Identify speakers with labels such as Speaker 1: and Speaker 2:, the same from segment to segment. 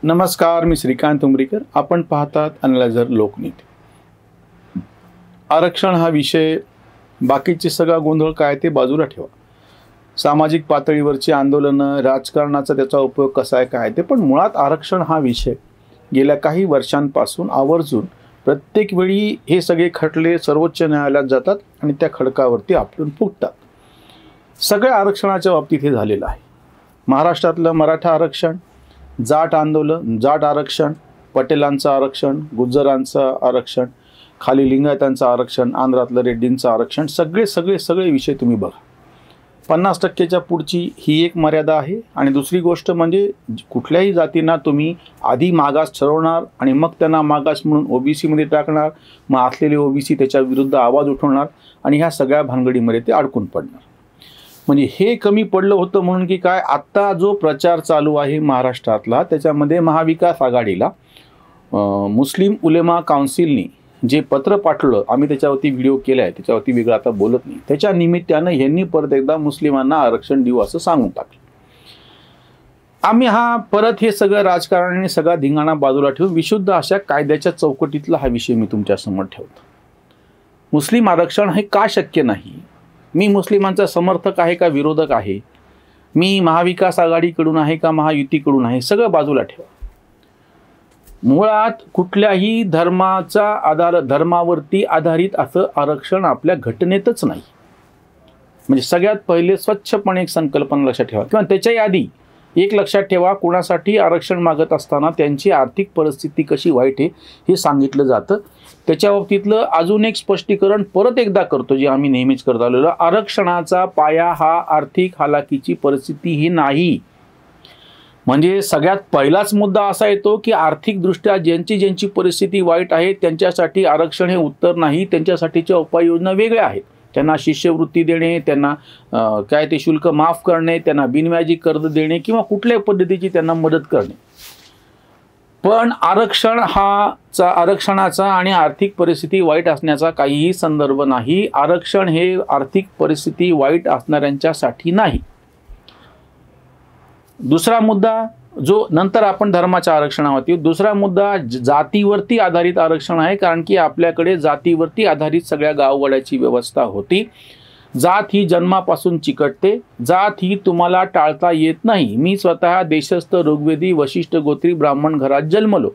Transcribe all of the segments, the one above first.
Speaker 1: नमस्कार, मी श्रीकांत उमरीकर. आपण पाहतात अनलायझर लोकनीती. आरक्षण हा विषय, बाकीचे सगळा गोंधळ काय ते बाजूला ठेवा. सामाजिक पातळीवरची आंदोलनं, राजकारणाचा त्याचा उपयोग कसा आहे काय ते, पण मुळात आरक्षण हा विषय गेल्या काही वर्षांपासून आवर्जून प्रत्येक वेळी हे सगळे खटले सर्वोच्च न्यायालयात जातात आणि त्या खडकावरती आपटून फुटतात. सगळ्या आरक्षणाच्या बाबतीत हे झालेलं आहे. महाराष्ट्रातलं मराठा आरक्षण, जाट आंदोलन, जाट आरक्षण, पटेलांचं आरक्षण, गुज्जरांचं आरक्षण, खाली लिंगायतांचं आरक्षण, आंध्रातलं रेड्डींचं आरक्षण, सगळे विषय तुम्ही बघा. 50% पुढची ही एक मर्यादा आहे. आणि दुसरी गोष्ट म्हणजे कुठल्याही जातींना तुम्ही आधी मागास ठरवणार आणि मग त्यांना मागास म्हणून ओबीसीमध्ये टाकणार, मग असलेले ओबीसी त्याच्या विरुद्ध आवाज उठवणार आणि ह्या सगळ्या भानगडीमध्ये ते अडकून पडणार. म्हणजे हे कमी पडलं होतं म्हणून की काय, आत्ता जो प्रचार चालू आहे महाराष्ट्रातला, त्याच्यामध्ये महाविकास आघाडीला मुस्लिम उलेमा काउन्सिलनी जे पत्र पाठवलं, आम्ही त्याच्यावरती व्हिडिओ केला आहे, त्याच्यावरती वेगळं आता बोलत नाही, त्याच्या निमित्तानं यांनी परत एकदा मुस्लिमांना आरक्षण देऊ असं सांगून टाकलं. आम्ही परत हे सगळं राजकारण आणि सगळा धिंगाणा बाजूला ठेवून विशुद्ध अशा कायद्याच्या चौकटीतला हा विषय मी तुमच्यासमोर ठेवतो. मुस्लिम आरक्षण हे का शक्य नाही? मी मुस्लिमांचा समर्थक आहे का विरोधक आहे? मी महाविकास आघाडीकडून आहे का महायुतीकडून आहे? सगळं बाजूला ठेवा. मुळात कुठल्याही धर्मावरती आधारित असं आरक्षण आपल्या घटनेतच नाही. म्हणजे सगळ्यात पहिले स्वच्छपणे एक संकल्पना लक्षात ठेवा. किंवा त्याच्याही आधी एक लक्षात ठेवा, कोणासाठी आरक्षण मागत असताना त्यांची आर्थिक परिस्थिती कशी वाईट आहे हे सांगितलं जातं. त्याच्या बाबतीतलं अजून एक स्पष्टीकरण परत एकदा करतो, जे आम्ही नेहमीच करत आलेलो. आरक्षणाचा पाया हा आर्थिक हालाकीची परिस्थिती ही नाही. म्हणजे सगळ्यात पहिलाच मुद्दा असा येतो की आर्थिकदृष्ट्या ज्यांची परिस्थिती वाईट आहे त्यांच्यासाठी आरक्षण हे उत्तर नाही. त्यांच्यासाठीच्या उपाययोजना वेगळ्या आहेत. त्यांना शिष्यवृत्ती देणे, त्यांना काय ते शुल्क माफ करणे, त्यांना बिनव्याजी कर्ज देणे किंवा कुठल्याही पद्धतीची त्यांना मदत करणे. पण आरक्षणाचा आणि आर्थिक परिस्थिती वाईट असण्याचा काहीही संदर्भ नाही. आरक्षण हे आर्थिक परिस्थिती वाईट असणाऱ्यांच्यासाठी नाही. दुसरा मुद्दा जो नंतर आपण धर्माच्या आरक्षणावरती, दुसरा मुद्दा जातीवरती आधारित आरक्षण आहे. कारण की आपल्याकडे जातीवरती आधारित सगळ्या गाववाड्याची व्यवस्था होती. जात ही जन्मापासून चिकटते. जात ही तुम्हाला टाळता येत नाही. मी स्वतः देशस्थ ऋग्वेदी वशिष्ठ गोत्री ब्राह्मण घरात जन्मलो.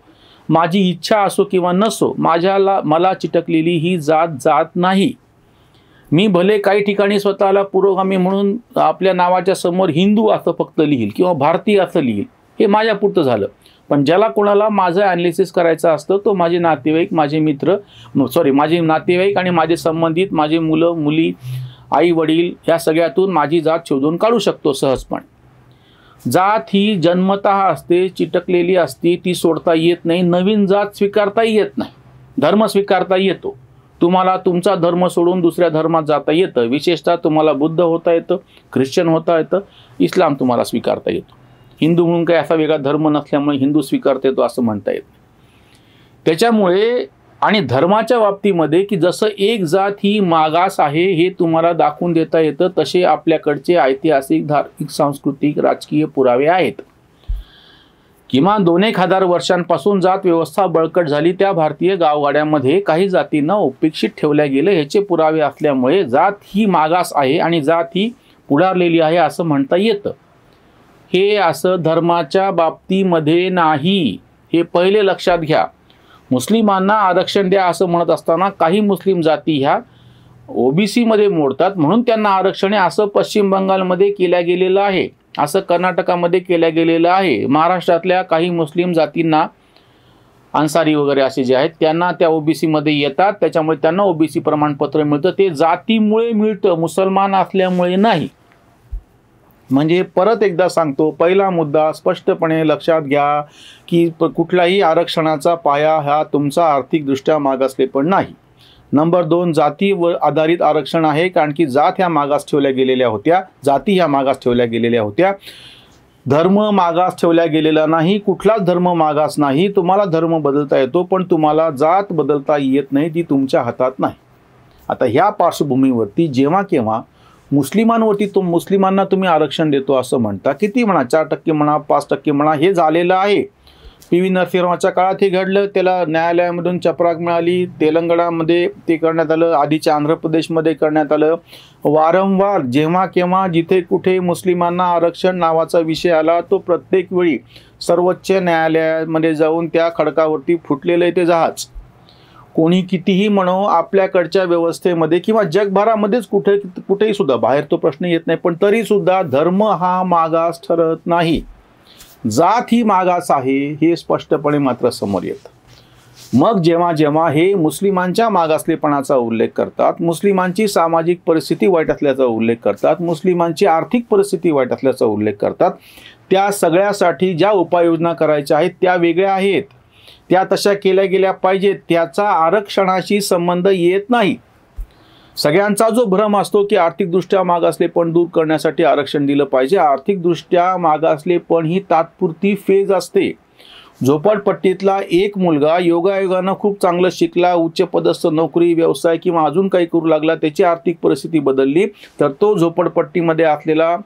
Speaker 1: माझी इच्छा असो किंवा नसो, मला चिटकलेली ही जात नाही. मी भले काही ठिकाणी स्वतःला पुरोगामी म्हणून आपल्या नावाच्या समोर हिंदू असं फक्त लिहील किंवा भारतीय असं लिहील, हे माझ्यापुरतं झालं. पण ज्याला कोणाला माझं ॲनालिसिस करायचं असतं तो माझे नातेवाईक, माझे नातेवाईक आणि माझे संबंधित, माझे मुलं मुली, आई वडील, ह्या सगळ्यातून माझी जात शोधून काढू शकतो सहजपणे. जात ही जन्मतः असते, चिटकलेली असते, ती सोडता येत नाही. नवीन जात स्वीकारताही येत नाही. धर्म स्वीकारता येतो. तुम्हाला तुमचा धर्म सोडून दुसऱ्या धर्मात जाता येतं. विशेषतः तुम्हाला बुद्ध होता येतं, ख्रिश्चन होता येतं, इस्लाम तुम्हाला स्वीकारता येतो. हिंदू म्हणून काही असा वेगळा धर्म नसल्यामुळे हिंदू स्वीकारता येतो असं म्हणता येत. त्याच्यामुळे आणि धर्माच्या बाबतीमध्ये की जसं एक जात ही मागास आहे हे तुम्हाला दाखवून देता येतं, तसे आपल्याकडचे ऐतिहासिक, धार्मिक, सांस्कृतिक, राजकीय पुरावे आहेत. किमान 2-1000 वर्षांपासून जात व्यवस्था बळकट झाली. त्या भारतीय गावगाड्यामध्ये काही जातींना उपेक्षित ठेवल्या गेलं. ह्याचे पुरावे असल्यामुळे जात ही मागास आहे आणि जात ही पुढारलेली आहे असं म्हणता येतं. हे असं धर्माच्या बाबतीमध्ये नाही. हे पहिले लक्षात घ्या. मुस्लिमांना आरक्षण द्या असं म्हणत असताना काही मुस्लिम जाती ह्या ओबीसीमध्ये मोडतात म्हणून त्यांना आरक्षण आहे असं पश्चिम बंगालमध्ये केल्या गेलेलं आहे, असं कर्नाटकामध्ये केल्या गेलेलं आहे. महाराष्ट्रातल्या काही मुस्लिम जातींना, अन्सारी वगैरे असे जे आहेत, त्यांना त्या ओबीसीमध्ये येतात, त्याच्यामुळे त्यांना ओबीसी प्रमाणपत्र मिळतं. ते जातीमुळे मिळतं, मुसलमान असल्यामुळे नाही. म्हणजे परत एकदा सांगतो, पहिला मुद्दा स्पष्टपणे लक्षात घ्या की कुठलाही आरक्षणाचा पाया हा तुमचा आर्थिकदृष्ट्या मागासलेपण नाही. नंबर 2, जातीवर आधारित आरक्षण आहे. कारण की जात ह्या मागास ठेवल्या गेलेल्या होत्या, जाती ह्या मागास ठेवल्या गेलेल्या होत्या. धर्म मागास ठेवल्या गेलेला नाही, कुठलाच धर्म मागास नाही. तुम्हाला धर्म बदलता येतो पण तुम्हाला जात बदलता येत नाही, ती तुमच्या हातात नाही. आता ह्या पार्श्वभूमीवरती जेव्हा केव्हा मुस्लिमांना तुम्ही आरक्षण देतो असं म्हणता, किती म्हणा, 4% म्हणा, 5% म्हणा, हे झालेलं आहे. पी.व्ही. नरसिंहरावांच्या काळात हे घडलं, त्याला न्यायालयामधून चपराक मिळाली, तेलंगणामध्ये ते करण्यात आलं, आधीच्या आंध्र प्रदेशमध्ये करण्यात आलं. वारंवार जेव्हा केव्हा जिथे कुठे मुस्लिमांना आरक्षण नावाचा विषय आला, तो प्रत्येक वेळी सर्वोच्च न्यायालयामध्ये जाऊन त्या खडकावरती फुटलेलं आहे ते जहाज. कोणी कितीही म्हणो, आपल्याकडच्या व्यवस्थेमध्ये किंवा जगभरामध्येच कुठेही सुद्धा, बाहेर तो प्रश्न येत नाही, पण तरी सुद्धा धर्म हा मागास ठरत नाही, जात ही मागास आहे, हे स्पष्टपणे मात्र समोर येतं. मग जेव्हा जेव्हा हे मुस्लिमांच्या मागासलेपणाचा उल्लेख करतात, मुस्लिमांची सामाजिक परिस्थिती वाईट असल्याचा उल्लेख करतात, मुस्लिमांची आर्थिक परिस्थिती वाईट असल्याचा उल्लेख करतात, त्या सगळ्यासाठी ज्या उपाययोजना करायच्या आहेत त्या वेगळ्या आहेत, त्या तशा केल्या गेल्या पाहिजेत, त्याचा आरक्षणाशी संबंध येत नाही. सगळ्यांचा जो भ्रम असतो की आर्थिकदृष्ट्या मागासलेपण दूर करण्यासाठी आरक्षण दिलं पाहिजे, आर्थिकदृष्ट्या मागासलेपण ही तात्पुरती फेज असते. झोपडपट्टीतला एक मुलगा योगायोगानं खूप चांगलं शिकला, उच्च पदस्थ नोकरी, व्यवसाय किंवा अजून काही करू लागला, त्याची आर्थिक परिस्थिती बदलली, तर तो झोपडपट्टीमध्ये असलेला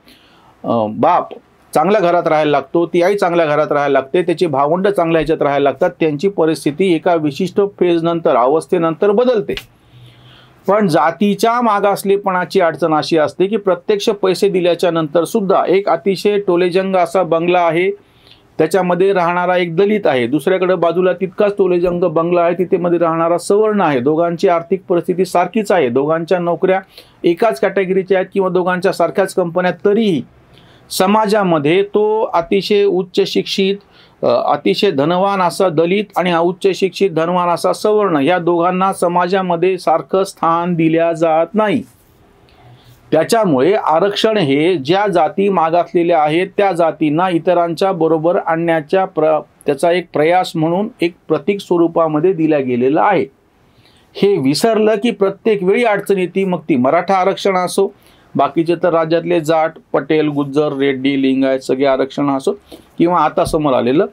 Speaker 1: बाप चांगल्या घरात राहायला लागतो, ती आई चांगल्या घरात राहायला लागते, त्याची भावंड चांगल्या ह्याच्यात राहायला लागतात, त्यांची परिस्थिती एका विशिष्ट फेजनंतर, अवस्थेनंतर बदलते. पण जातीच्या मागासलेपणाची अडचण अशी असते की प्रत्यक्ष पैसे दिल्याच्या नंतर सुद्धा एक अतिशय टोलेजंग असा बंगला आहे, त्याच्यामध्ये राहणारा एक दलित आहे, दुसऱ्याकडे बाजूला तितकाच टोलेजंग बंगला आहे, तिथे मध्ये राहणारा सवर्ण आहे, दोघांची आर्थिक परिस्थिती सारखीच आहे, दोघांच्या नोकऱ्या एकाच कॅटेगरीच्या आहेत किंवा दोघांच्या सारख्याच कंपन्यात, तरीही समाजामध्ये तो अतिशय उच्च शिक्षित, अतिशय धनवान असा दलित आणि उच्च शिक्षित धनवान असा सवर्ण, या दोघांना समाजामध्ये सारखं स्थान दिल्या जात नाही. त्याच्यामुळे आरक्षण हे ज्या जाती मागासलेल्या आहेत त्या जातींना इतरांच्या बरोबर आणण्याच्या त्याचा एक प्रयास म्हणून एक प्रतीक स्वरूपामध्ये दिला गेलेला आहे. हे विसरलं की प्रत्येक वेळी अडचण येते, मग ती मराठा आरक्षण असो, बाकीचे तर राज्यातले जाट, पटेल, गुज्जर, रेड्डी, लिंगायत सगळे आरक्षण असो, किंवा आता समोर आलेलं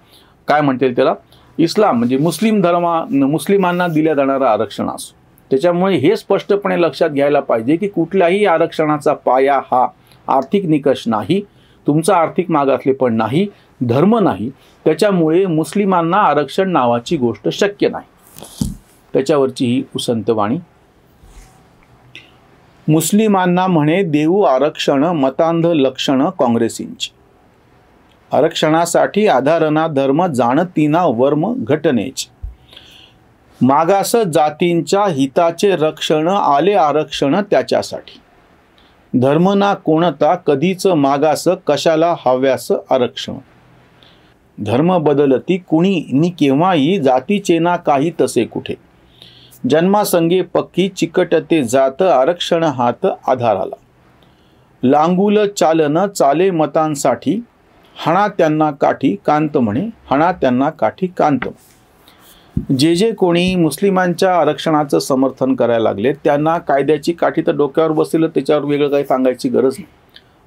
Speaker 1: काय म्हणतील त्याला इस्लाम म्हणजे मुस्लिमांना दिल्या जाणारं आरक्षण असो. त्याच्यामुळे हे स्पष्टपणे लक्षात घ्यायला पाहिजे की कुठल्याही आरक्षणाचा पाया हा आर्थिक निकष नाही, तुमचा आर्थिक मागासलेपण नाही, धर्म नाही. त्याच्यामुळे मुस्लिमांना आरक्षण नावाची गोष्ट शक्य नाही. त्याच्यावरची ही उसंत वाणी. मुस्लिमांना म्हणे देऊ आरक्षण, मतांध लक्षण काँग्रेसींची. आरक्षणासाठी आधारणा धर्म, जाणतीना वर्म घटनेचे. मागास जातींच्या हिताचे रक्षण, आले आरक्षण त्याच्यासाठी. धर्म ना कोणता कधीच मागास, कशाला हव्यास आरक्षण. धर्म बदलती कुणी नि केव्हाही, जातीचे ना काही तसे कुठे. जन्मासंगे पक्की चिकटते जात, आरक्षण हात आधाराला. लांगुल चालन चाले मतांसाठी, हणा त्यांना काठी कांत म्हणे, हणा त्यांना काठी कांत. जे कोणी मुस्लिमांच्या आरक्षणाचं समर्थन करायला लागले त्यांना कायद्याची काठी तर डोक्यावर बसलेलं, त्याच्यावर वेगळं काही सांगायची गरज नाही.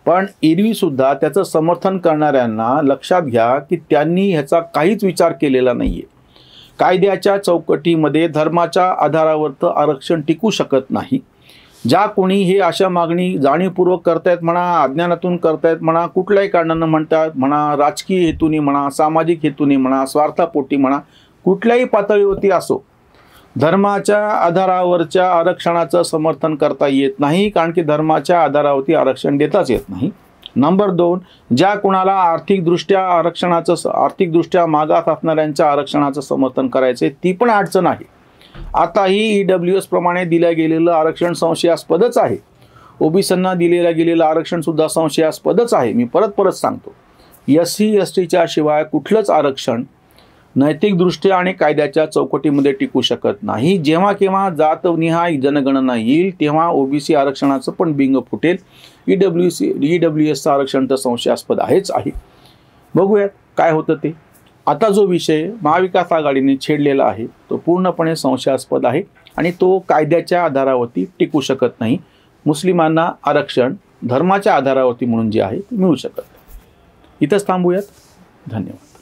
Speaker 1: पण एरवी सुद्धा त्याचं समर्थन करणाऱ्यांना लक्षात घ्या की त्यांनी ह्याचा काहीच विचार केलेला नाहीये. कायद्याच्या चौकटीमध्ये धर्माच्या आधारावर आरक्षण टिकू शकत नाही. ज्या कोणी हे अशा मागणी जाणीवपूर्वक करतायत म्हणा, अज्ञानातून करतायत म्हणा, कुठल्याही कारणानं म्हणतात म्हणा, राजकीय हेतूने म्हणा, सामाजिक हेतूने म्हणा, स्वार्थापोटी म्हणा, कुठल्याही पातळीवरती असो, धर्माच्या आधारावरच्या आरक्षणाचं समर्थन करता येत नाही, कारण की धर्माच्या आधारावरती आरक्षण देताच येत नाही. नंबर 2, ज्या कोणाला आर्थिकदृष्ट्या मागास असणाऱ्यांच्या आरक्षणाचं समर्थन करायचे ती पण अडचण आहे. आताही EWS प्रमाणे दिल्या गेलेलं आरक्षण संशयास्पदच आहे. ओबीसींना दिलेलं गेलेलं आरक्षण सुद्धा संशयास्पदच आहे. मी परत सांगतो, SC STच्या शिवाय कुठलंच आरक्षण नैतिकदृष्ट्या आणि कायद्याच्या चौकटीमध्ये टिकू शकत नाही. जेव्हा केव्हा जातनिहाय जनगणना येईल तेव्हा ओबीसी आरक्षणाचं पण बिंग फुटेल. EWSचं आरक्षण तर संशयास्पद आहेच आहे. बघूयात काय होतं ते. आता जो विषय महाविकास आघाडीने छेडलेला आहे तो पूर्णपणे संशयास्पद आहे आणि तो कायद्याच्या आधारावरती टिकू शकत नाही. मुस्लिमांना आरक्षण धर्माच्या आधारावरती म्हणून जे आहे ते मिळू शकत. इथंच थांबूयात. धन्यवाद.